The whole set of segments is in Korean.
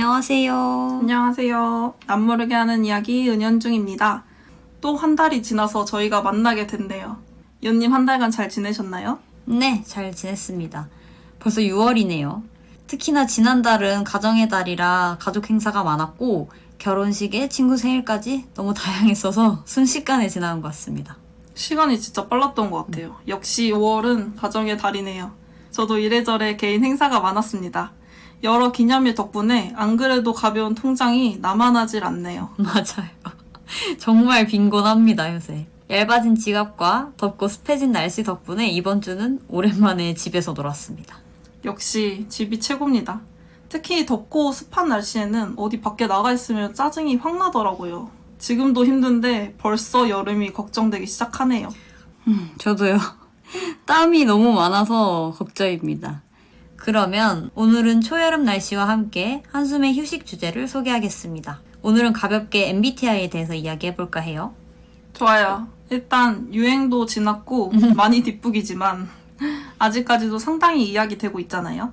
안녕하세요. 안녕하세요. 남모르게 하는 이야기 은연중입니다. 또 한 달이 지나서 저희가 만나게 됐네요. 연님 한 달간 잘 지내셨나요? 네, 잘 지냈습니다. 벌써 6월이네요. 특히나 지난달은 가정의 달이라 가족 행사가 많았고 결혼식에 친구 생일까지 너무 다양했어서 순식간에 지나간 것 같습니다. 시간이 진짜 빨랐던 것 같아요. 역시 5월은 가정의 달이네요. 저도 이래저래 개인 행사가 많았습니다. 여러 기념일 덕분에 안 그래도 가벼운 통장이 남아나질 않네요. 맞아요. 정말 빈곤합니다, 요새. 얇아진 지갑과 덥고 습해진 날씨 덕분에 이번 주는 오랜만에 집에서 놀았습니다. 역시 집이 최고입니다. 특히 덥고 습한 날씨에는 어디 밖에 나가 있으면 짜증이 확 나더라고요. 지금도 힘든데 벌써 여름이 걱정되기 시작하네요. 저도요. 땀이 너무 많아서 걱정입니다. 그러면 오늘은 초여름 날씨와 함께 한숨의 휴식 주제를 소개하겠습니다. 오늘은 가볍게 MBTI에 대해서 이야기해볼까 해요. 좋아요. 일단 유행도 지났고 많이 뒷북이지만 아직까지도 상당히 이야기되고 있잖아요.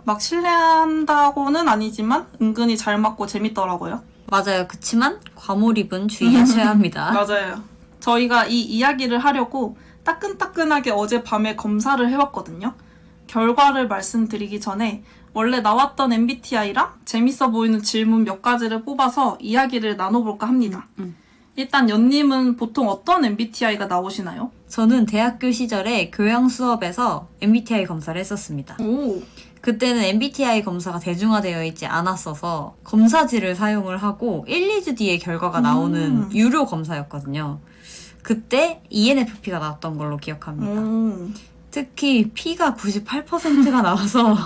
막 신뢰한다고는 아니지만 은근히 잘 맞고 재밌더라고요. 맞아요. 그치만 과몰입은 주의하셔야 합니다. 맞아요. 저희가 이 이야기를 하려고 따끈따끈하게 어젯밤에 검사를 해봤거든요. 결과를 말씀드리기 전에 원래 나왔던 MBTI랑 재밌어 보이는 질문 몇 가지를 뽑아서 이야기를 나눠볼까 합니다. 일단 연님은 보통 어떤 MBTI가 나오시나요? 저는 대학교 시절에 교양 수업에서 MBTI 검사를 했었습니다. 오, 그때는 MBTI 검사가 대중화되어 있지 않았어서 검사지를 사용을 하고 1, 2주 뒤에 결과가 나오는 유료 검사였거든요. 그때 ENFP가 나왔던 걸로 기억합니다. 특히 P가 98%가 나와서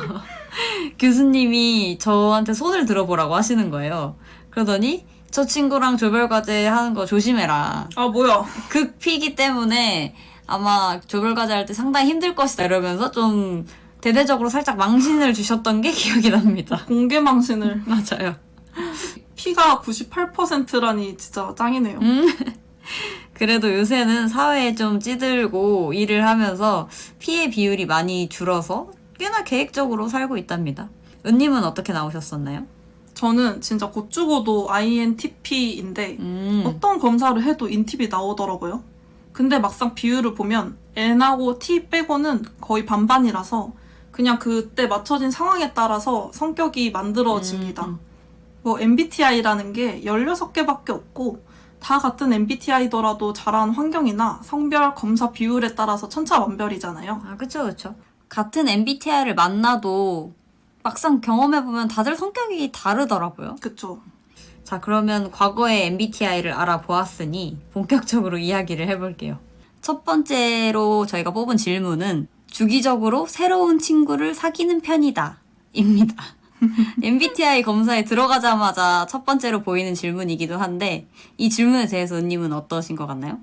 교수님이 저한테 손을 들어보라고 하시는 거예요. 그러더니 저 친구랑 조별과제 하는 거 조심해라. 아 뭐야. 극 P기 때문에 아마 조별과제 할 때 상당히 힘들 것이다 이러면서 좀 대대적으로 살짝 망신을 주셨던 게 기억이 납니다. 공개망신을. 맞아요. P가 98%라니 진짜 짱이네요. 그래도 요새는 사회에 좀 찌들고 일을 하면서 피해 비율이 많이 줄어서 꽤나 계획적으로 살고 있답니다. 은님은 어떻게 나오셨었나요? 저는 진짜 곧 죽어도 INTP인데 어떤 검사를 해도 인팁이 나오더라고요. 근데 막상 비율을 보면 N하고 T 빼고는 거의 반반이라서 그냥 그때 맞춰진 상황에 따라서 성격이 만들어집니다. 뭐 MBTI라는 게 16개밖에 없고 다 같은 MBTI더라도 자란 환경이나 성별 검사 비율에 따라서 천차만별이잖아요. 아, 그쵸. 같은 MBTI를 만나도 막상 경험해보면 다들 성격이 다르더라고요. 그쵸. 자, 그러면 과거의 MBTI를 알아보았으니 본격적으로 이야기를 해볼게요. 첫 번째로 저희가 뽑은 질문은 주기적으로 새로운 친구를 사귀는 편이다 입니다. MBTI 검사에 들어가자마자 첫 번째로 보이는 질문이기도 한데 이 질문에 대해서 은님은 어떠신 것 같나요?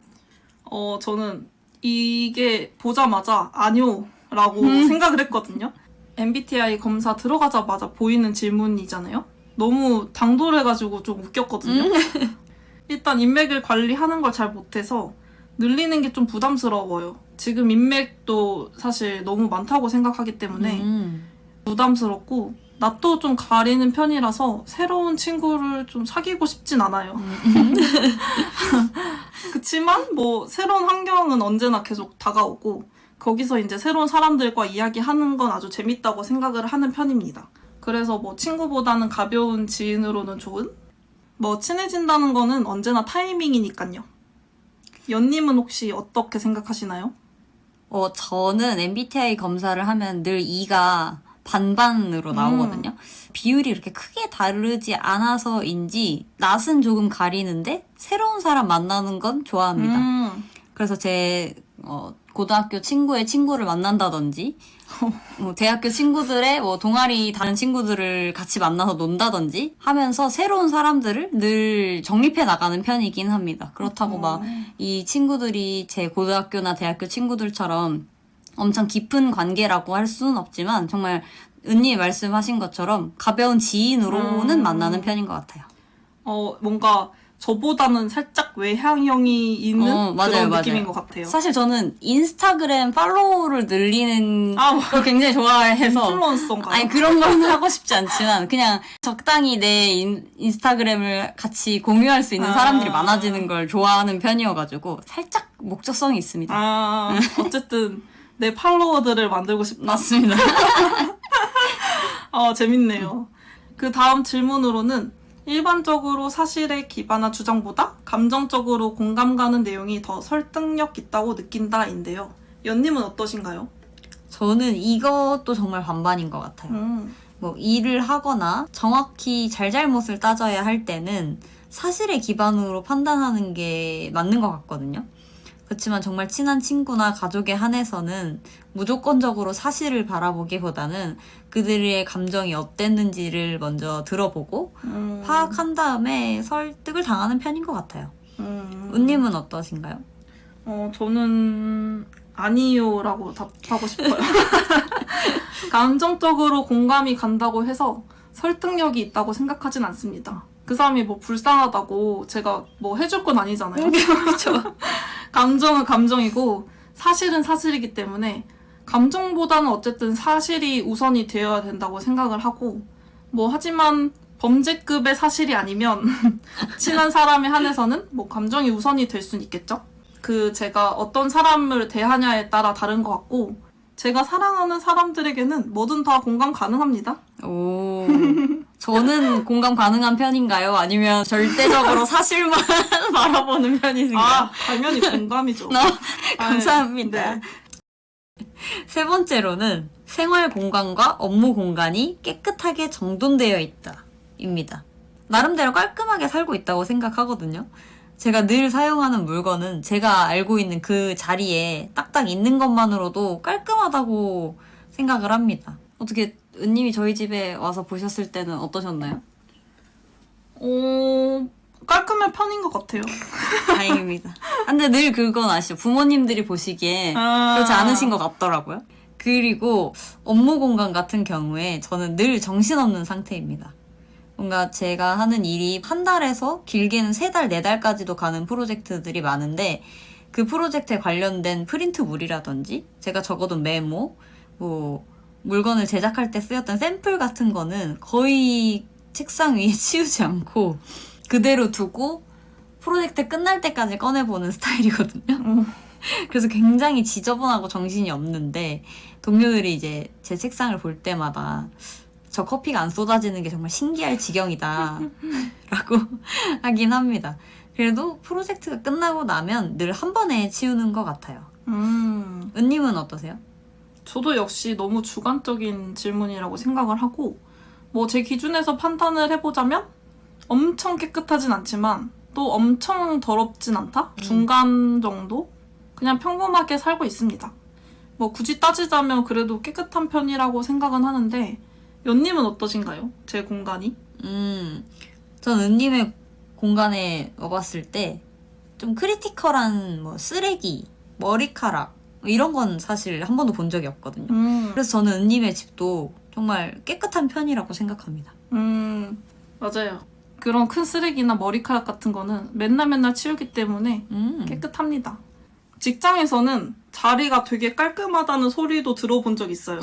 저는 이게 보자마자 아니요 라고 생각을 했거든요. MBTI 검사 들어가자마자 보이는 질문이잖아요. 너무 당돌해가지고 좀 웃겼거든요. 일단 인맥을 관리하는 걸 잘 못해서 늘리는 게 좀 부담스러워요. 지금 인맥도 사실 너무 많다고 생각하기 때문에 부담스럽고 낯도 좀 가리는 편이라서 새로운 친구를 좀 사귀고 싶진 않아요. 그치만 뭐 새로운 환경은 언제나 계속 다가오고 거기서 이제 새로운 사람들과 이야기하는 건 아주 재밌다고 생각을 하는 편입니다. 그래서 뭐 친구보다는 가벼운 지인으로는 좋은? 뭐 친해진다는 거는 언제나 타이밍이니까요. 연님은 혹시 어떻게 생각하시나요? 저는 MBTI 검사를 하면 늘 E가 반반으로 나오거든요. 비율이 이렇게 크게 다르지 않아서인지 낯은 조금 가리는데 새로운 사람 만나는 건 좋아합니다. 그래서 제 고등학교 친구의 친구를 만난다든지 대학교 친구들의 동아리 다른 친구들을 같이 만나서 논다든지 하면서 새로운 사람들을 늘 정립해 나가는 편이긴 합니다. 그렇다고 막 이 친구들이 제 고등학교나 대학교 친구들처럼 엄청 깊은 관계라고 할 수는 없지만 정말 은님이 말씀하신 것처럼 가벼운 지인으로는 만나는 편인 것 같아요. 뭔가 저보다는 살짝 외향형이 있는 맞아요, 그런 맞아요. 느낌인 것 같아요. 사실 저는 인스타그램 팔로우를 늘리는 아, 걸 굉장히 좋아해서 인플루언서인가요? 아니 그런 건 하고 싶지 않지만 그냥 적당히 내 인스타그램을 같이 공유할 수 있는 사람들이 많아지는 걸 좋아하는 편이어가지고 살짝 목적성이 있습니다. 아, 어쨌든 내 팔로워들을 만들고 싶다. 맞습니다. 재밌네요. 그 다음 질문으로는 일반적으로 사실에 기반한 주장보다 감정적으로 공감 가는 내용이 더 설득력 있다고 느낀다인데요. 연님은 어떠신가요? 저는 이것도 정말 반반인 것 같아요. 뭐 일을 하거나 정확히 잘잘못을 따져야 할 때는 사실에 기반으로 판단하는 게 맞는 것 같거든요. 그렇지만 정말 친한 친구나 가족에 한해서는 무조건적으로 사실을 바라보기보다는 그들의 감정이 어땠는지를 먼저 들어보고 파악한 다음에 설득을 당하는 편인 것 같아요. 은님은 어떠신가요? 저는 아니요라고 답하고 싶어요. 감정적으로 공감이 간다고 해서 설득력이 있다고 생각하진 않습니다. 그 사람이 뭐 불쌍하다고 제가 뭐 해줄 건 아니잖아요. 그렇죠. 감정은 감정이고 사실은 사실이기 때문에 감정보다는 어쨌든 사실이 우선이 되어야 된다고 생각을 하고 뭐 하지만 범죄급의 사실이 아니면 친한 사람에 한해서는 뭐 감정이 우선이 될 수는 있겠죠. 그 제가 어떤 사람을 대하냐에 따라 다른 것 같고 제가 사랑하는 사람들에게는 뭐든 다 공감 가능합니다. 오, 저는 공감 가능한 편인가요? 아니면 절대적으로 사실만 바라보는 편이신가요? 당연히 공감이죠. 감사합니다. 네. 세 번째로는 생활 공간과 업무 공간이 깨끗하게 정돈되어 있다. 입니다. 나름대로 깔끔하게 살고 있다고 생각하거든요. 제가 늘 사용하는 물건은 제가 알고 있는 그 자리에 딱딱 있는 것만으로도 깔끔하다고 생각을 합니다. 어떻게 은님이 저희 집에 와서 보셨을 때는 어떠셨나요? 깔끔한 편인 것 같아요. 다행입니다. 근데 늘 그건 아시죠? 부모님들이 보시기에 그렇지 않으신 것 같더라고요. 그리고 업무 공간 같은 경우에 저는 늘 정신없는 상태입니다. 뭔가 제가 하는 일이 한 달에서 길게는 3달, 4달까지도 가는 프로젝트들이 많은데 그 프로젝트에 관련된 프린트물이라든지 제가 적어둔 메모, 뭐 물건을 제작할 때 쓰였던 샘플 같은 거는 거의 책상 위에 치우지 않고 그대로 두고 프로젝트 끝날 때까지 꺼내보는 스타일이거든요. 그래서 굉장히 지저분하고 정신이 없는데 동료들이 이제 제 책상을 볼 때마다 저 커피가 안 쏟아지는 게 정말 신기할 지경이다 라고 하긴 합니다. 그래도 프로젝트가 끝나고 나면 늘 한 번에 치우는 것 같아요. 은님은 어떠세요? 저도 역시 너무 주관적인 질문이라고 생각을 하고 뭐 제 기준에서 판단을 해보자면 엄청 깨끗하진 않지만 또 엄청 더럽진 않다? 중간 정도? 그냥 평범하게 살고 있습니다. 뭐 굳이 따지자면 그래도 깨끗한 편이라고 생각은 하는데 연님은 어떠신가요? 제 공간이? 전 은님의 공간에 와봤을 때 좀 크리티컬한 뭐 쓰레기, 머리카락 이런 건 사실 한 번도 본 적이 없거든요. 그래서 저는 은님의 집도 정말 깨끗한 편이라고 생각합니다. 맞아요. 그런 큰 쓰레기나 머리카락 같은 거는 맨날 치우기 때문에 깨끗합니다. 직장에서는 자리가 되게 깔끔하다는 소리도 들어본 적 있어요.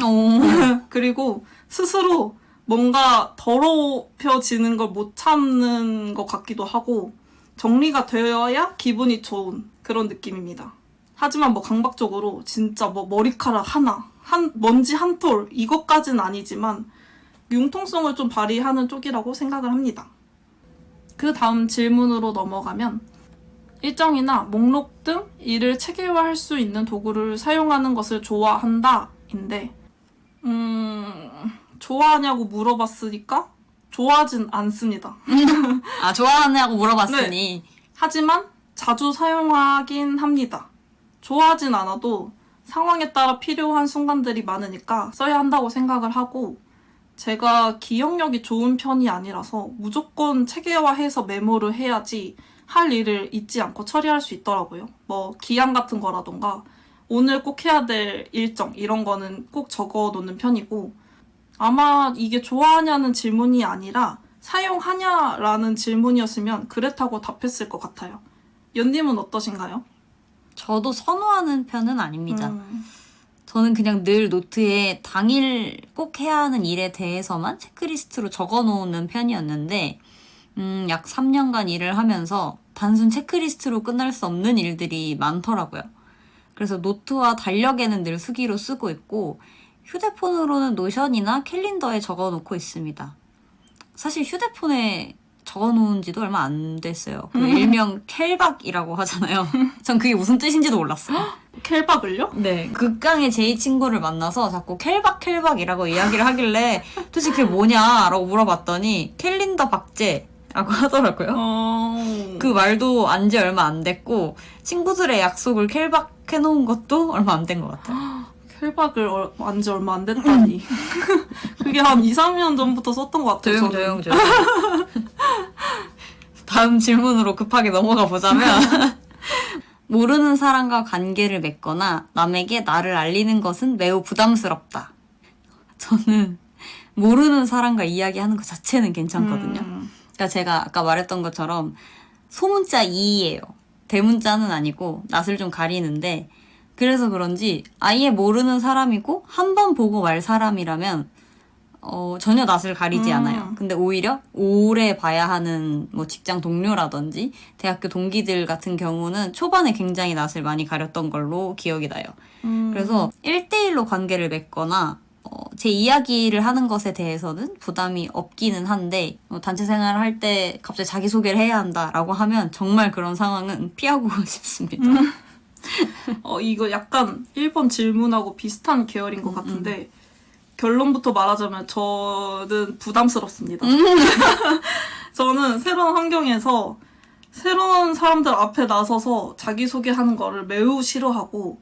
그리고 스스로 뭔가 더러워지는 걸 못 참는 것 같기도 하고 정리가 되어야 기분이 좋은 그런 느낌입니다. 하지만 뭐 강박적으로 진짜 뭐 머리카락 하나, 먼지 한 톨 이것까지는 아니지만 융통성을 좀 발휘하는 쪽이라고 생각을 합니다. 그 다음 질문으로 넘어가면 일정이나 목록 등 일을 체계화할 수 있는 도구를 사용하는 것을 좋아한다인데 좋아하냐고 물어봤으니까 좋아하진 않습니다. 좋아하냐고 물어봤으니. 네. 하지만 자주 사용하긴 합니다. 좋아하진 않아도 상황에 따라 필요한 순간들이 많으니까 써야 한다고 생각을 하고 제가 기억력이 좋은 편이 아니라서 무조건 체계화해서 메모를 해야지 할 일을 잊지 않고 처리할 수 있더라고요. 뭐 기한 같은 거라던가 오늘 꼭 해야 될 일정 이런 거는 꼭 적어 놓는 편이고 아마 이게 좋아하냐는 질문이 아니라 사용하냐라는 질문이었으면 그렇다고 답했을 것 같아요. 연님은 어떠신가요? 저도 선호하는 편은 아닙니다. 음. 저는 그냥 늘 노트에 당일 꼭 해야 하는 일에 대해서만 체크리스트로 적어놓는 편이었는데 약 3년간 일을 하면서 단순 체크리스트로 끝날 수 없는 일들이 많더라고요. 그래서 노트와 달력에는 늘 수기로 쓰고 있고 휴대폰으로는 노션이나 캘린더에 적어놓고 있습니다. 사실 휴대폰에 적어놓은 지도 얼마 안 됐어요. 그 일명 캘박이라고 하잖아요. 전 그게 무슨 뜻인지도 몰랐어요. 캘박을요? 네. 극강의 제이 친구를 만나서 자꾸 캘박이라고 이야기를 하길래 도대체 그게 뭐냐라고 물어봤더니 캘린더 박제라고 하더라고요. 그 말도 안 지 얼마 안 됐고 친구들의 약속을 캘박해놓은 것도 얼마 안 된 것 같아요. 캘박을 안지 얼마 안 됐다니. 그게 한 2, 3년 전부터 썼던 것 같아요. 조용. 다음 질문으로 급하게 넘어가 보자면 모르는 사람과 관계를 맺거나 남에게 나를 알리는 것은 매우 부담스럽다. 저는 모르는 사람과 이야기하는 것 자체는 괜찮거든요. 그러니까 제가 아까 말했던 것처럼 소문자 2예요. 대문자는 아니고 낯을 좀 가리는데 그래서 그런지 아예 모르는 사람이고 한 번 보고 말 사람이라면 전혀 낯을 가리지 않아요. 근데 오히려 오래 봐야 하는 뭐 직장 동료라든지 대학교 동기들 같은 경우는 초반에 굉장히 낯을 많이 가렸던 걸로 기억이 나요. 그래서 1대1로 관계를 맺거나 제 이야기를 하는 것에 대해서는 부담이 없기는 한데 단체 생활을 할 때 갑자기 자기소개를 해야 한다라고 하면 정말 그런 상황은 피하고 싶습니다. 이거 약간 1번 질문하고 비슷한 계열인 것 같은데 결론부터 말하자면 저는 부담스럽습니다. 저는 새로운 환경에서 새로운 사람들 앞에 나서서 자기소개하는 거를 매우 싫어하고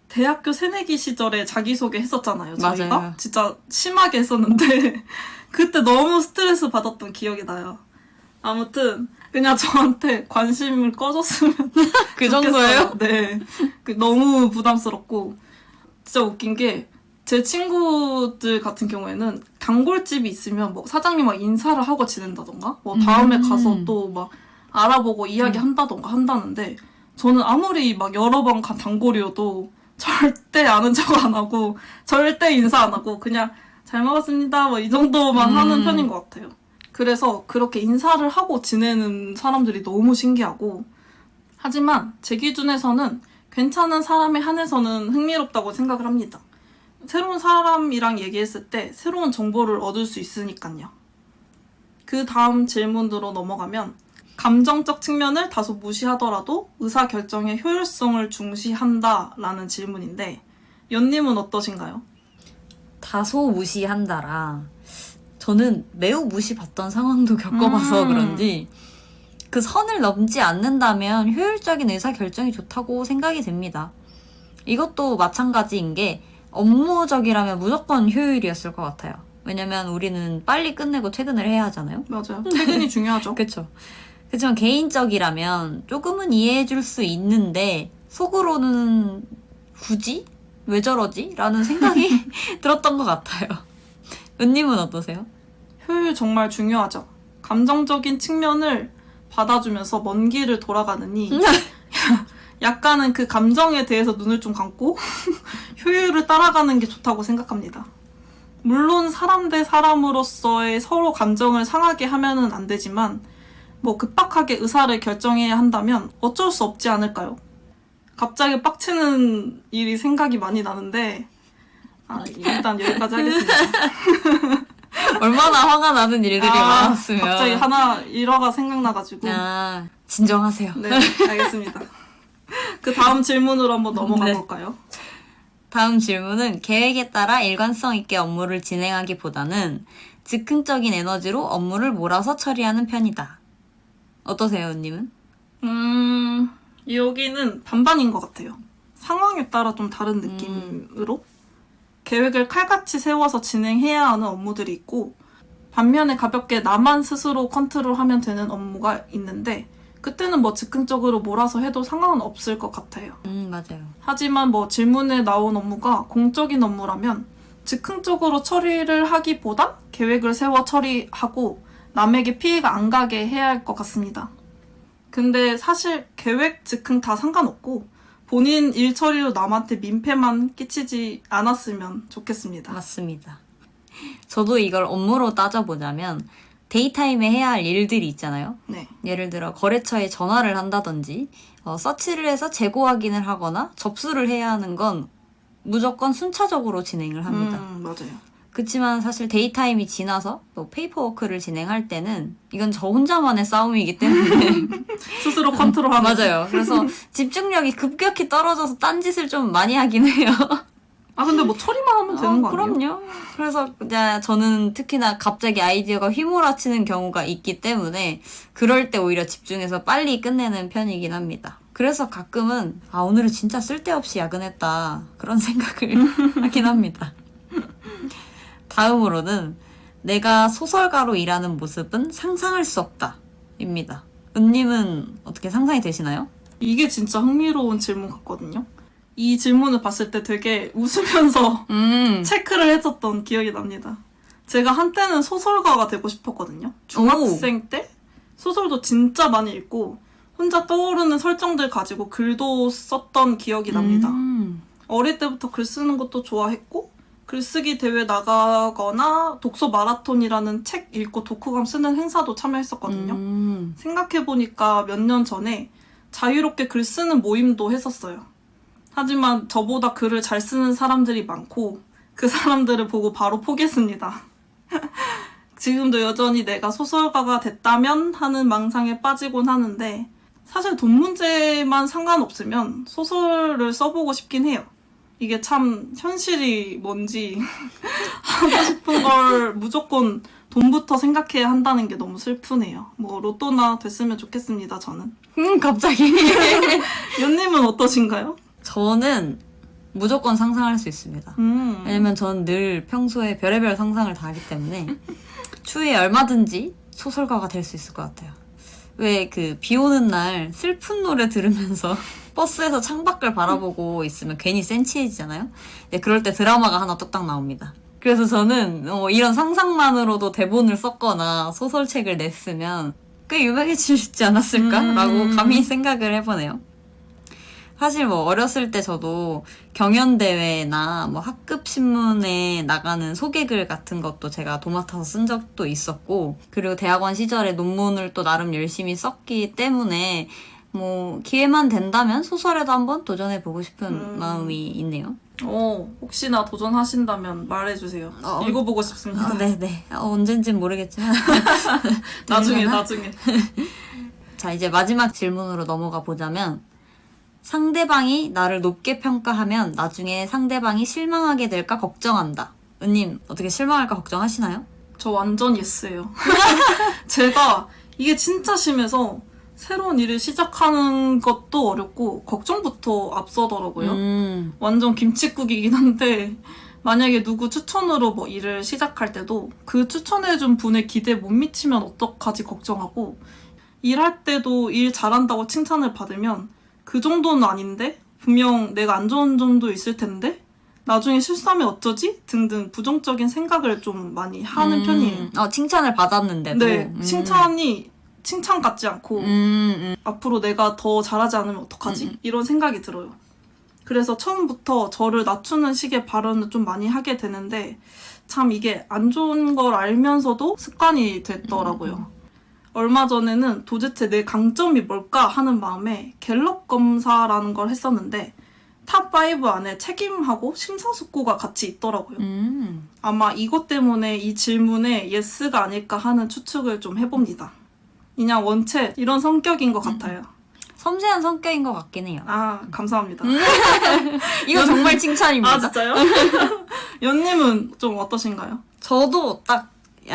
대학교 새내기 시절에 자기소개 했었잖아요. 저희가 맞아요. 진짜 심하게 했었는데 그때 너무 스트레스 받았던 기억이 나요. 아무튼 그냥 저한테 관심을 꺼줬으면 그 좋겠어요. 정도예요? 네. 너무 부담스럽고 진짜 웃긴 게 제 친구들 같은 경우에는 단골집이 있으면 뭐 사장님과 인사를 하고 지낸다던가 뭐 다음에 가서 또 막 알아보고 이야기한다던가 한다는데 저는 아무리 막 여러 번 간 단골이어도 절대 아는 척 안 하고 절대 인사 안 하고 그냥 잘 먹었습니다 뭐 이 정도만 하는 편인 것 같아요. 그래서 그렇게 인사를 하고 지내는 사람들이 너무 신기하고 하지만 제 기준에서는 괜찮은 사람에 한해서는 흥미롭다고 생각을 합니다. 새로운 사람이랑 얘기했을 때 새로운 정보를 얻을 수 있으니까요. 그 다음 질문으로 넘어가면 감정적 측면을 다소 무시하더라도 의사결정의 효율성을 중시한다라는 질문인데 연님은 어떠신가요? 다소 무시한다라. 저는 매우 무시받던 상황도 겪어봐서 그런지 그 선을 넘지 않는다면 효율적인 의사결정이 좋다고 생각이 됩니다. 이것도 마찬가지인 게 업무적이라면 무조건 효율이었을 것 같아요. 왜냐면 우리는 빨리 끝내고 퇴근을 해야 하잖아요. 맞아요. 퇴근이 중요하죠. 그렇죠. 그렇지만 개인적이라면 조금은 이해해줄 수 있는데 속으로는 굳이? 왜 저러지? 라는 생각이 들었던 것 같아요. 은님은 어떠세요? 효율 정말 중요하죠. 감정적인 측면을 받아주면서 먼 길을 돌아가느니 약간은 그 감정에 대해서 눈을 좀 감고 효율을 따라가는 게 좋다고 생각합니다. 물론 사람 대 사람으로서의 서로 감정을 상하게 하면은 안 되지만 뭐 급박하게 의사를 결정해야 한다면 어쩔 수 없지 않을까요? 갑자기 빡치는 일이 생각이 많이 나는데 일단 여기까지 하겠습니다. 얼마나 화가 나는 일들이 많았으면. 갑자기 하나 일화가 생각나가지고. 진정하세요. 네, 알겠습니다. 그 다음 질문으로 한번 넘어가 볼까요? 다음 질문은 계획에 따라 일관성 있게 업무를 진행하기보다는 즉흥적인 에너지로 업무를 몰아서 처리하는 편이다. 어떠세요, 은님은? 여기는 반반인 것 같아요. 상황에 따라 좀 다른 느낌으로 계획을 칼같이 세워서 진행해야 하는 업무들이 있고 반면에 가볍게 나만 스스로 컨트롤하면 되는 업무가 있는데 그때는 뭐 즉흥적으로 몰아서 해도 상관은 없을 것 같아요. 맞아요. 하지만 뭐 질문에 나온 업무가 공적인 업무라면 즉흥적으로 처리를 하기보다 계획을 세워 처리하고 남에게 피해가 안 가게 해야 할 것 같습니다. 근데 사실 계획 즉흥 다 상관없고 본인 일 처리로 남한테 민폐만 끼치지 않았으면 좋겠습니다. 맞습니다. 저도 이걸 업무로 따져보자면 데이타임에 해야 할 일들이 있잖아요. 네. 예를 들어 거래처에 전화를 한다든지 서치를 해서 재고 확인을 하거나 접수를 해야 하는 건 무조건 순차적으로 진행을 합니다. 맞아요. 그치만 사실 데이타임이 지나서 또 페이퍼워크를 진행할 때는 이건 저 혼자만의 싸움이기 때문에 스스로 컨트롤하는. 맞아요. 그래서 집중력이 급격히 떨어져서 딴짓을 좀 많이 하긴 해요. 아 근데 뭐 처리만 하면 되는 거 아니에요? 그럼요. 그래서 그냥 저는 특히나 갑자기 아이디어가 휘몰아치는 경우가 있기 때문에 그럴 때 오히려 집중해서 빨리 끝내는 편이긴 합니다. 그래서 가끔은 오늘은 진짜 쓸데없이 야근했다 그런 생각을 하긴 합니다. 다음으로는 내가 소설가로 일하는 모습은 상상할 수 없다 입니다. 은님은 어떻게 상상이 되시나요? 이게 진짜 흥미로운 질문 같거든요. 이 질문을 봤을 때 되게 웃으면서 체크를 했었던 기억이 납니다. 제가 한때는 소설가가 되고 싶었거든요. 중학생 때 소설도 진짜 많이 읽고 혼자 떠오르는 설정들 가지고 글도 썼던 기억이 납니다. 어릴 때부터 글 쓰는 것도 좋아했고 글쓰기 대회 나가거나 독서 마라톤이라는 책 읽고 독후감 쓰는 행사도 참여했었거든요. 생각해보니까 몇 년 전에 자유롭게 글 쓰는 모임도 했었어요. 하지만 저보다 글을 잘 쓰는 사람들이 많고 그 사람들을 보고 바로 포기했습니다. 지금도 여전히 내가 소설가가 됐다면 하는 망상에 빠지곤 하는데 사실 돈 문제만 상관없으면 소설을 써보고 싶긴 해요. 이게 참 현실이 뭔지 하고 싶은 걸 무조건 돈부터 생각해야 한다는 게 너무 슬프네요. 뭐 로또나 됐으면 좋겠습니다, 저는. 갑자기. 연님은 어떠신가요? 저는 무조건 상상할 수 있습니다. 왜냐면 저는 늘 평소에 별의별 상상을 다 하기 때문에 추후에 얼마든지 소설가가 될 수 있을 것 같아요. 왜 비 오는 날 슬픈 노래 들으면서 버스에서 창밖을 바라보고 있으면 괜히 센치해지잖아요? 네, 그럴 때 드라마가 하나 뚝딱 나옵니다. 그래서 저는 이런 상상만으로도 대본을 썼거나 소설책을 냈으면 꽤 유명해지지 않았을까라고 감히 생각을 해보네요. 사실 어렸을 때 저도 경연대회나 학급 신문에 나가는 소개글 같은 것도 제가 도맡아서 쓴 적도 있었고, 그리고 대학원 시절에 논문을 또 나름 열심히 썼기 때문에 기회만 된다면 소설에도 한번 도전해보고 싶은 마음이 있네요. 혹시나 도전하신다면 말해주세요. 읽어보고 싶습니다. 네네. 언젠진 모르겠지만. 나중에. 자, 이제 마지막 질문으로 넘어가 보자면, 상대방이 나를 높게 평가하면 나중에 상대방이 실망하게 될까 걱정한다. 은님, 어떻게 실망할까 걱정하시나요? 저 완전 예스예요. 제가 이게 진짜 심해서 새로운 일을 시작하는 것도 어렵고 걱정부터 앞서더라고요. 완전 김칫국이긴 한데 만약에 누구 추천으로 일을 시작할 때도 그 추천해준 분의 기대에 못 미치면 어떡하지 걱정하고, 일할 때도 일 잘한다고 칭찬을 받으면 그 정도는 아닌데 분명 내가 안 좋은 점도 있을 텐데 나중에 실수하면 어쩌지? 등등 부정적인 생각을 좀 많이 하는 편이에요. 칭찬을 받았는데도. 네, 칭찬이 칭찬 같지 않고 앞으로 내가 더 잘하지 않으면 어떡하지? 이런 생각이 들어요. 그래서 처음부터 저를 낮추는 식의 발언을 좀 많이 하게 되는데 참 이게 안 좋은 걸 알면서도 습관이 됐더라고요. 얼마 전에는 도대체 내 강점이 뭘까 하는 마음에 갤럽 검사라는 걸 했었는데 탑5 안에 책임하고 심사숙고가 같이 있더라고요. 아마 이것 때문에 이 질문에 예스가 아닐까 하는 추측을 좀 해봅니다. 그냥 원체 이런 성격인 것 같아요. 섬세한 성격인 것 같긴 해요. 감사합니다. 이거 정말 칭찬입니다. 진짜요? 연님은 좀 어떠신가요? 저도 딱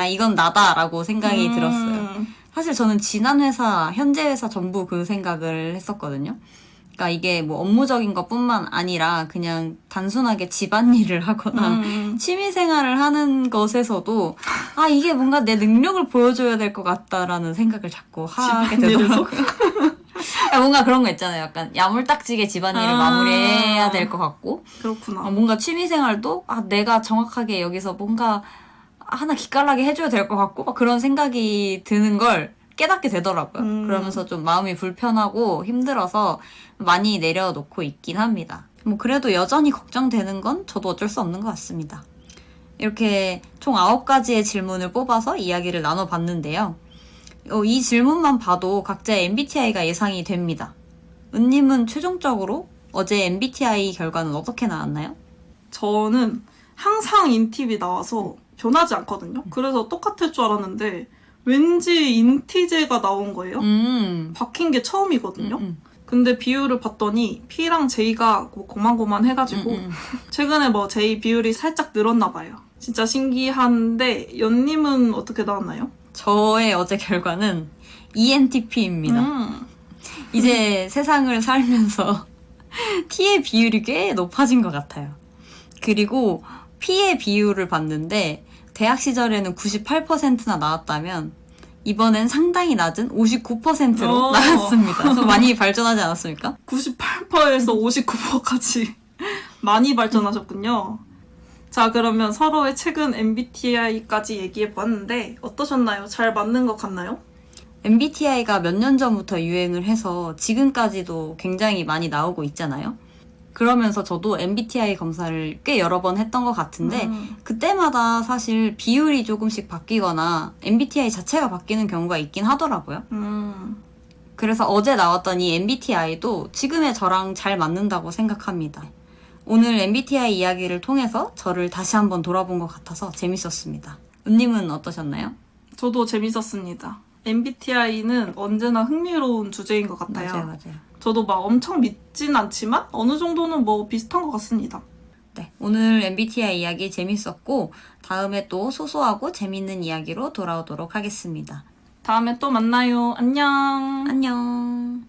이건 나다라고 생각이 들었어요. 사실 저는 지난 회사, 현재 회사 전부 그 생각을 했었거든요. 그러니까 이게 업무적인 것뿐만 아니라 그냥 단순하게 집안일을 하거나 취미생활을 하는 것에서도 이게 뭔가 내 능력을 보여줘야 될 것 같다라는 생각을 자꾸 하게 되더라고요. 뭔가 그런 거 있잖아요. 약간 야물딱지게 집안일을 마무리해야 될 것 같고. 그렇구나. 뭔가 취미생활도 내가 정확하게 여기서 뭔가 하나 기깔나게 해줘야 될 것 같고 막 그런 생각이 드는 걸 깨닫게 되더라고요. 그러면서 좀 마음이 불편하고 힘들어서 많이 내려놓고 있긴 합니다. 뭐 그래도 여전히 걱정되는 건 저도 어쩔 수 없는 것 같습니다. 이렇게 총 9가지의 질문을 뽑아서 이야기를 나눠봤는데요. 이 질문만 봐도 각자의 MBTI가 예상이 됩니다. 은님은 최종적으로 어제 MBTI 결과는 어떻게 나왔나요? 저는 항상 인팁이 나와서 변하지 않거든요. 그래서 똑같을 줄 알았는데 왠지 인티제가 나온 거예요. 바뀐 게 처음이거든요. 근데 비율을 봤더니 P랑 J가 뭐 고만고만 해가지고 최근에 뭐 J 비율이 살짝 늘었나 봐요. 진짜 신기한데 연님은 어떻게 나왔나요? 저의 어제 결과는 ENTP입니다. 이제 세상을 살면서 T의 비율이 꽤 높아진 것 같아요. 그리고 P의 비율을 봤는데 대학 시절에는 98%나 나왔다면 이번엔 상당히 낮은 59%로 나왔습니다. 좀 많이 발전하지 않았습니까? 98%에서 59%까지 많이 발전하셨군요. 자, 그러면 서로의 최근 MBTI까지 얘기해봤는데 어떠셨나요? 잘 맞는 것 같나요? MBTI가 몇 년 전부터 유행을 해서 지금까지도 굉장히 많이 나오고 있잖아요. 그러면서 저도 MBTI 검사를 꽤 여러 번 했던 것 같은데 그때마다 사실 비율이 조금씩 바뀌거나 MBTI 자체가 바뀌는 경우가 있긴 하더라고요. 그래서 어제 나왔던 이 MBTI도 지금의 저랑 잘 맞는다고 생각합니다. 오늘 MBTI 이야기를 통해서 저를 다시 한번 돌아본 것 같아서 재밌었습니다. 은님은 어떠셨나요? 저도 재밌었습니다. MBTI는 언제나 흥미로운 주제인 것 같아요. 맞아요. 저도 막 엄청 믿진 않지만 어느 정도는 뭐 비슷한 것 같습니다. 네, 오늘 MBTI 이야기 재밌었고 다음에 또 소소하고 재밌는 이야기로 돌아오도록 하겠습니다. 다음에 또 만나요. 안녕. 안녕.